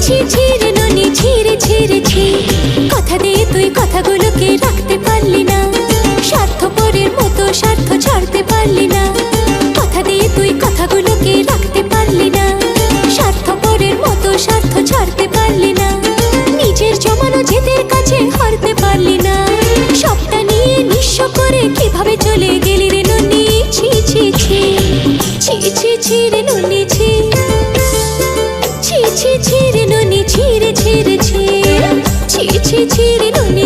ছি ছি রে ননি ছি রে ছি রে ছি। কথা দিয়ে তুই কথাগুলোকে রাখতে পারলি না, স্বার্থপরের মতো স্বার্থ ছাড়তে পারলি না। কথা দিয়ে তুই কথাগুলোকে রাখতে পারলি না, স্বার্থপরের মতো স্বার্থ ছাড়তে পারলি না। নিজের জমানো জেদের কাছে হারতে পারলি না, সবটা নিয়ে নিঃস্ব করে কিভাবে চলে গেলি রে ননি ছি ছি ছি। ছি ছি ছি রে ননি ছি, ছি ছি ছি রে ননি ছি রে ছি রে ছি। ছি ছি ছি রে ননি